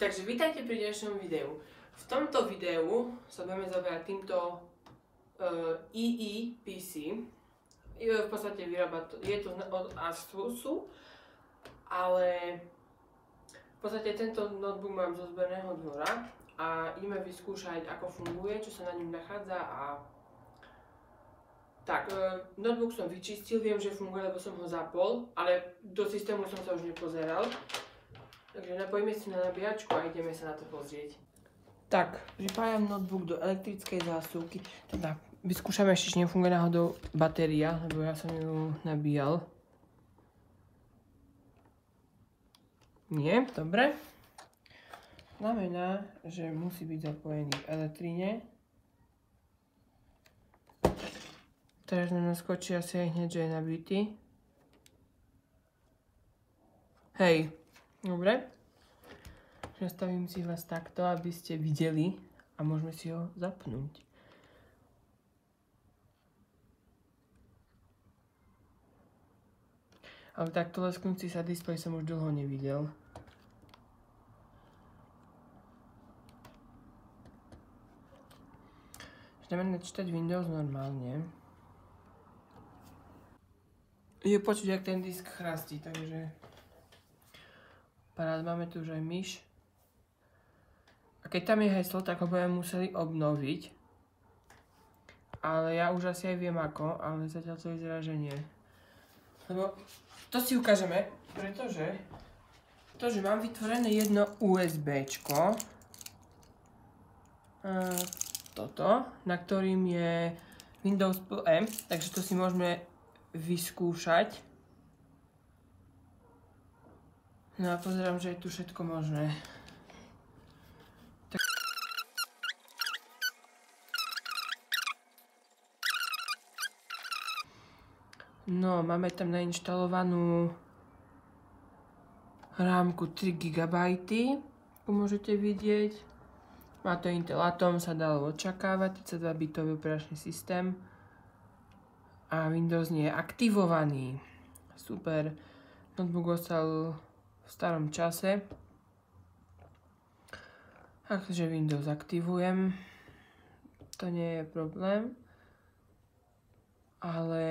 Takže vítajte pri dnešnom videu. V tomto videu sa budeme zaoberať týmto EE-PC. V podstate vyrába to, je to od Asusu, ale v podstate tento notebook mám zo zberného dvora a ideme vyskúšať, ako funguje, čo sa na ňom nachádza a tak, notebook som vyčistil, viem, že funguje, lebo som ho zapol, ale do systému som sa už nepozeral. Takže napojíme si na nabíjačku a ideme sa na to pozrieť. Tak, pripájam notebook do elektrickej zásuvky. Teda vyskúšame ešte, či nefunguje náhodou batéria, lebo ja som ju nabíjal. Nie, dobre. Znamená, že musí byť zapojený v elektrine. Teraz nám naskočí asi aj hneď, že je nabitý. Hej. Dobre. Nastavím si vás takto, aby ste videli a môžeme si ho zapnúť. Ale takto lesknúci sa displej som už dlho nevidel. Ideme načítať Windows normálne. Je počuť, jak ten disk chrastí, takže parád, máme tu už aj myš. A keď tam je heslo, tak ho budeme museli obnoviť. Ale ja už asi aj viem ako, ale zatiaľ to vyzerá, že nie. Lebo to si ukážeme, pretože mám vytvorené jedno USBčko. Toto, na ktorým je Windows PE, takže to si môžeme vyskúšať. No a pozerám, že je tu všetko možné. Tak... No, máme tam nainštalovanú rámku 3 GB, ako môžete vidieť. Má to Intel Atom, sa dalo očakávať, 32-bitový operačný systém. A Windows nie je aktivovaný. Super. Notebook ostal v starom čase. Takže Windows aktivujem. To nie je problém. Ale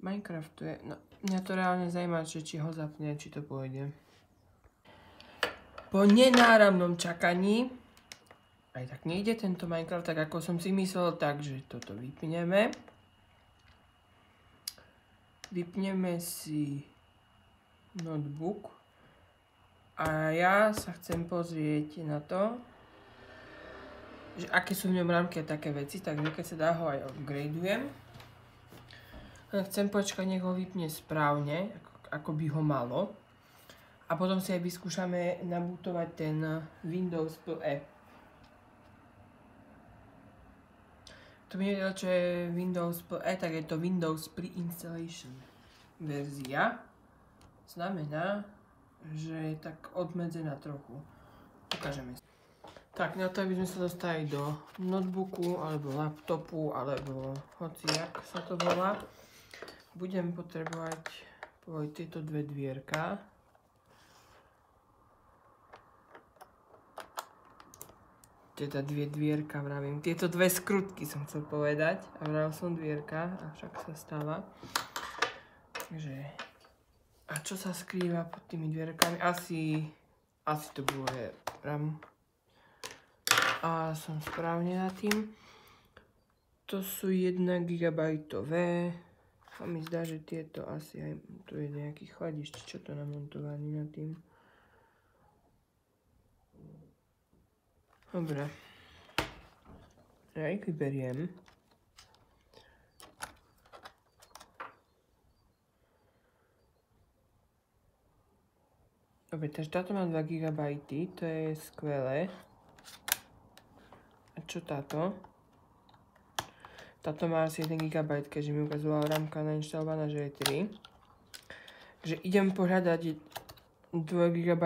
Minecraft je... No, mňa to reálne zaujíma, či ho zapne, či to pôjde. Po nenáramnom čakaní aj tak nejde tento Minecraft tak, ako som si myslel, takže toto vypneme. Vypneme si notebook a ja sa chcem pozrieť na to, že aké sú v ňom rámky a také veci, takže keď sa dá ho aj upgradeujem. Chcem počkať, nech ho vypne správne, ako by ho malo. A potom si aj vyskúšame nabútovať ten Windows PE. To mi nevedel, čo je Windows PE, tak je to Windows Pre-Installation verzia. Znamená, že je tak obmedzená trochu. Ukážeme si. Tak, na to, aby sme sa dostali do notebooku, alebo laptopu, alebo hociak sa to volá, budem potrebovať tieto dve dvierka. Teda dve dvierka, vravím. Tieto dve skrutky som chcel povedať. A vravil som dvierka, avšak sa stáva. Takže... A čo sa skrýva pod tými dvierkami? Asi to bude RAM. A som správne nad tým. To sú 1 GB. A mi zdá, že tieto asi aj... Tu je nejaký chladič, čo to namontovaný nad tým. Dobre. Ja ich vyberiem. Dobre, takže táto má 2 GB, to je skvelé. A čo táto? Táto má asi 1 GB, keďže mi ukazovala rámka nainštalovaná, že je 3. Takže idem požiadať 2 GB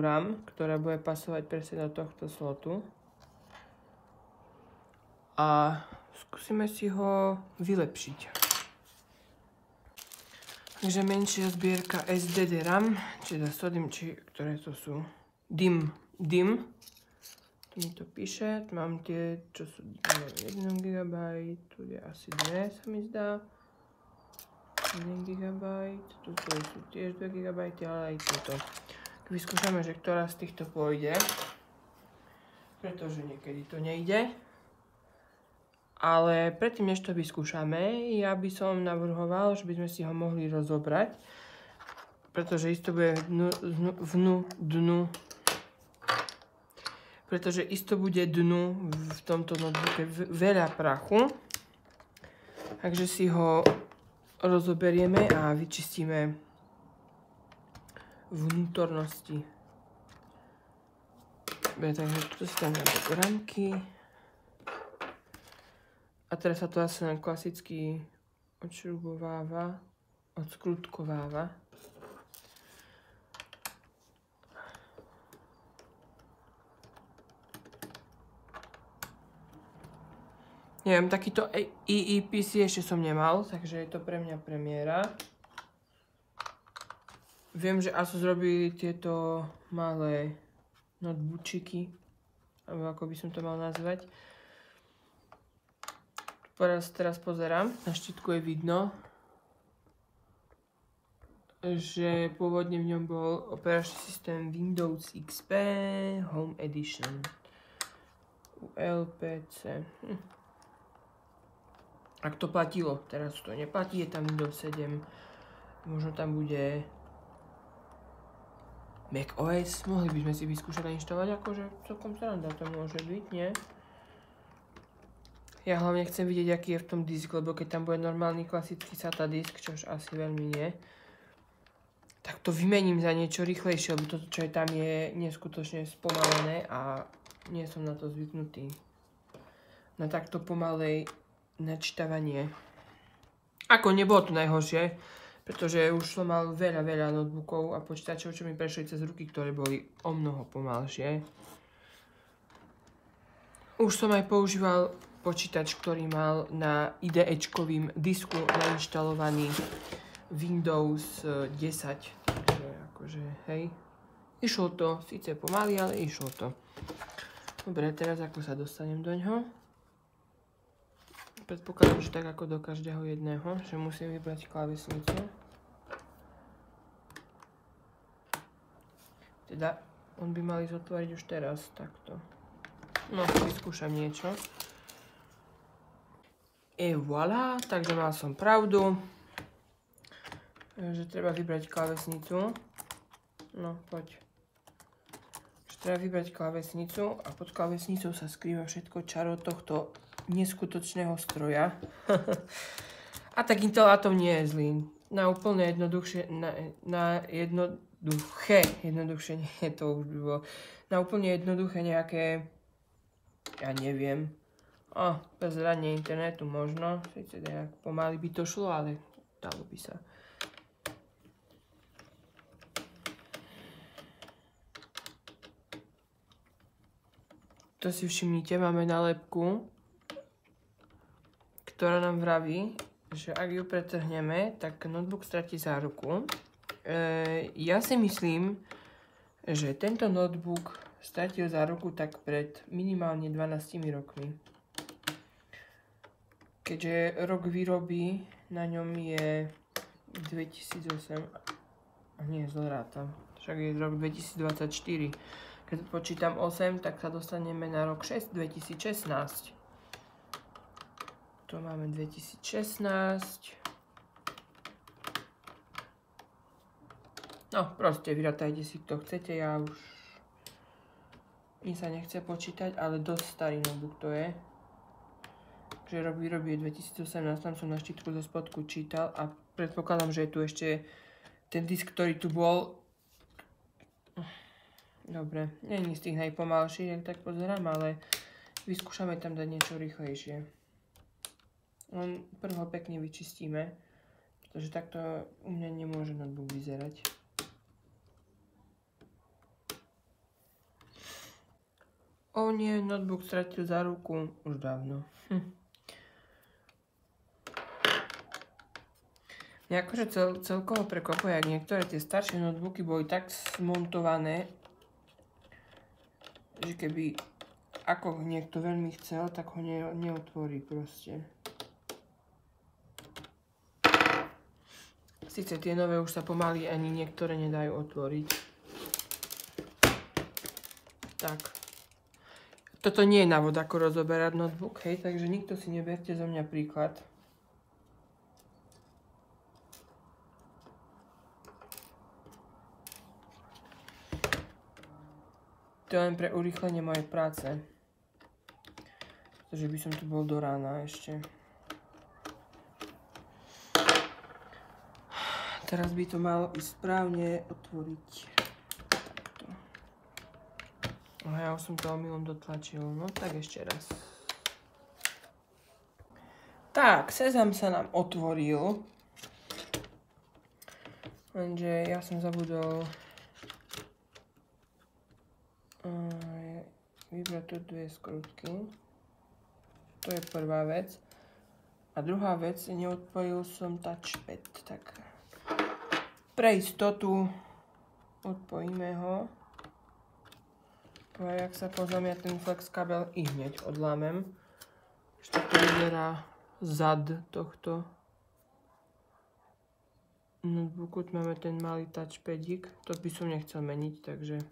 RAM, ktorá bude pasovať presne do tohto slotu. A skúsime si ho vylepšiť. Takže menšia zbierka SSD RAM, čiže ktoré to sú? DIM. Tu mi to píše, mám tie, čo sú 1 GB, tu je asi 2, sa mi zdá. 1 GB, tuto sú tiež 2 GB, ale aj toto. Vyskúšame, že ktorá z týchto pôjde, pretože niekedy to nejde. Ale predtým, než to vyskúšame, ja by som navrhoval, že by sme si ho mohli rozobrať, pretože isto bude dnu v tomto notebooke veľa prachu. Takže si ho rozoberieme a vyčistíme vnútornosti. Takže tu si tam dáme gramky. A teraz sa to asi len klasicky odskrutkováva. Neviem, takýto EEPC ešte som nemal, takže je to pre mňa premiéra. Viem, že Asus robí tieto malé noteboočiky, alebo ako by som to mal nazvať. Teraz pozerám, na štítku je vidno, že pôvodne v ňom bol operačný systém Windows XP Home Edition ULPC. Ak to platilo, teraz to neplatí, je tam Windows 7, možno tam bude Mac OS, mohli by sme si vyskúšať a inštalovať, akože celkom sranda to môže byť, nie? Ja hlavne chcem vidieť, aký je v tom disk, lebo keď tam bude normálny klasický SATA disk, čož asi veľmi nie, tak to vymením za niečo rýchlejšie, lebo toto, čo je tam, je neskutočne spomalené a nie som na to zvyknutý. Na takto pomalej načítavanie. Ako nebolo to najhoršie, pretože už som mal veľa notebookov a počítačov, čo mi prešli cez ruky, ktoré boli o mnoho pomalšie. Už som aj používal počítač, ktorý mal na IDE-čkovým disku nainštalovaný Windows 10. Takže akože, hej. Išlo to, síce pomaly, ale išlo to. Dobre, teraz ako sa dostanem do ňoho? Predpokladám, že tak ako do každého jedného, že musím vybrať klávesnicu. Teda, on by mal ísť otvoriť už teraz, takto. No, vyskúšam niečo. Et voilà, takže mal som pravdu, že treba vybrať klávesnicu. No, poď. Že treba vybrať klávesnicu a pod klávesnicou sa skrýva všetko čaro tohto neskutočného stroja. A tak Intel Atom nie je zlý. Na úplne jednoduchšie, jednoduchšie nie, to už by bolo. Na úplne jednoduché nejaké, ja neviem, bez zrania internetu možno, síce nejak pomaly by to šlo, ale dalo by sa. To si všimnite, máme nálepku, ktorá nám vraví, že ak ju pretrhneme, tak notebook stratí záruku. Ja si myslím, že tento notebook stratil záruku tak pred minimálne 12 rokmi. Keďže rok výroby na ňom je 2008, a nie, zle rátam, však je rok 2024. Keď počítam 8, tak sa dostaneme na rok 2016. Tu máme 2016. No, proste vyrátajte si, kto chcete, ja už mi sa nechce počítať, ale dosť starý notebook to je. Že rok výroby je 2018, tam som na štítku zo spodku čítal a predpokladám, že je tu ešte ten disk, ktorý tu bol. Dobre, nie je z tých najpomalších, jak tak pozerám, ale vyskúšame tam dať niečo rýchlejšie. Len prvo pekne vyčistíme, pretože takto u mňa nemôže notebook vyzerať. O nie, notebook stratil záruku už dávno. Mňa Mňa akože celkovo prekvapuje, ak niektoré tie staršie notebooky boli tak smontované, že keby ako niekto veľmi chcel, tak ho neotvorí proste. Sice tie nové už sa pomaly ani niektoré nedajú otvoriť. Tak. Toto nie je návod, ako rozoberať notebook, hej, takže nikto si neberte zo mňa príklad. To je len pre urýchlenie mojej práce. Pretože by som tu bol do rána ešte. Teraz by to malo ísť správne otvoriť. Takto. A ja už som to omylom dotlačil. No tak ešte raz. Tak, sezam sa nám otvoril. Lenže ja som zabudol vybrať tu dve skrutky. To je prvá vec. A druhá vec, neodpojil som touchpad. Tak pre istotu odpojíme ho. A jak sa pozriem, ja ten flex kabel i hneď odlámem. Ešte to vyzerá zad tohto notebooku. Tu máme ten malý touchpadík. To by som nechcel meniť, takže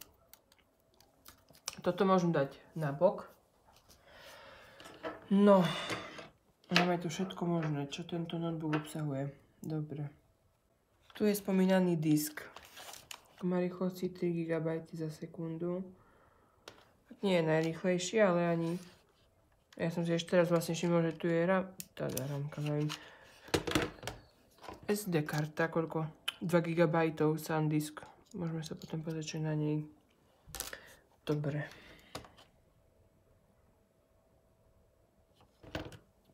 toto môžem dať na bok. No, máme tu všetko možné, čo tento notebook obsahuje. Dobre. Tu je spomínaný disk. Má rýchlosti 3 GB za sekundu. Nie je najrýchlejší, ale ani... Ja som si ešte teraz vlastne všimol, že tu je rámka, neviem. SD karta, koľko? 2 GB SanDisk. Môžeme sa potom pozrieť, čo je na nej. Dobre.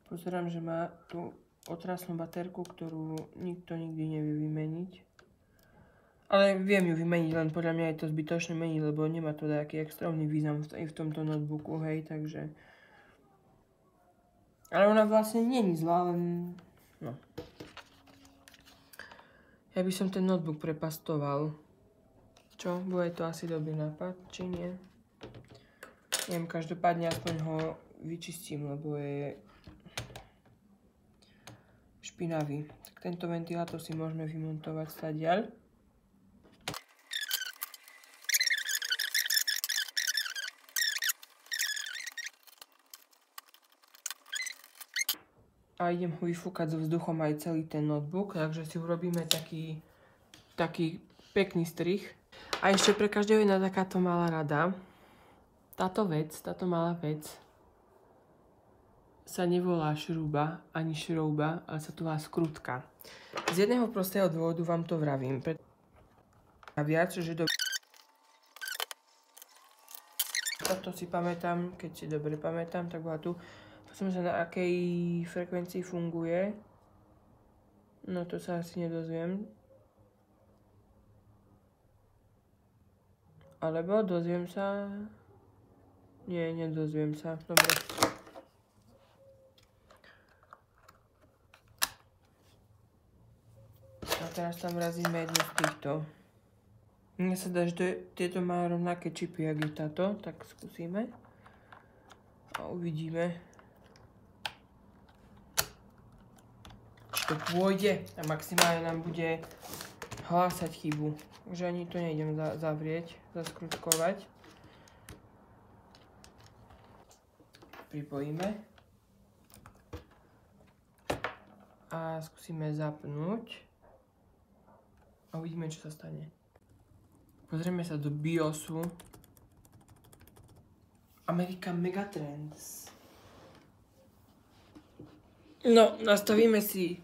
Pozerám, že má tu otrasnú baterku, ktorú nikto nikdy nevie vymeniť. Ale viem ju vymeniť, len podľa mňa je to zbytočné meniť, lebo nemá to nejaký extrémny význam v tomto notebooku, hej, takže... Ale ona vlastne nie je zlá, len... No. Ja by som ten notebook prepastoval. Čo? Bude to asi dobrý nápad, či nie? Neviem, každopádne aspoň ho vyčistím, lebo je špinavý. Tak tento ventilátor si môžeme vymontovať stadiaľ. A idem ho vyfúkať so vzduchom aj celý ten notebook, takže si urobíme taký pekný strih. A ešte pre každého jedna takáto malá rada. Táto malá vec sa nevolá šrúba ani šrouba, ale sa tu volá skrutka. Z jedného prostého dôvodu vám to vravím. A viac, že toto si pamätám, keď si dobre pamätám, tak bola tu. Pozrieme sa, na akej frekvencii funguje. No to sa asi nedozviem. Alebo dozviem sa... Nie, nedozviem sa. Dobre. A teraz tam vrazíme jednu z týchto. Mne sa dá, že tieto majú rovnaké čipy, jak je táto. Tak skúsime. A uvidíme. Či to pôjde. A maximálne nám bude hlásať chybu. Takže ani to nejdem zavrieť, zaskrutkovať. Pripojíme. A skúsime zapnúť. A uvidíme, čo sa stane. Pozrieme sa do BIOSu. American Megatrends. No, nastavíme si.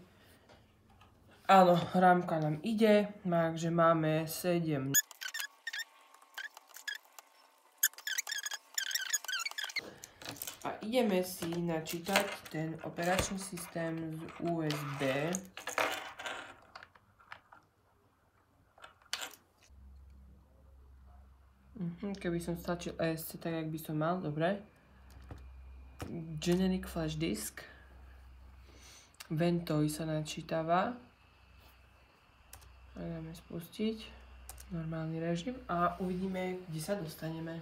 Áno, rámka nám ide, takže máme 7. A ideme si načítať ten operačný systém z USB. Keby som stlačil ESC tak, jak by som mal, dobre. Generic flash disk. Ventoy sa načítava. A dáme spustiť normálny režim a uvidíme, kde sa dostaneme.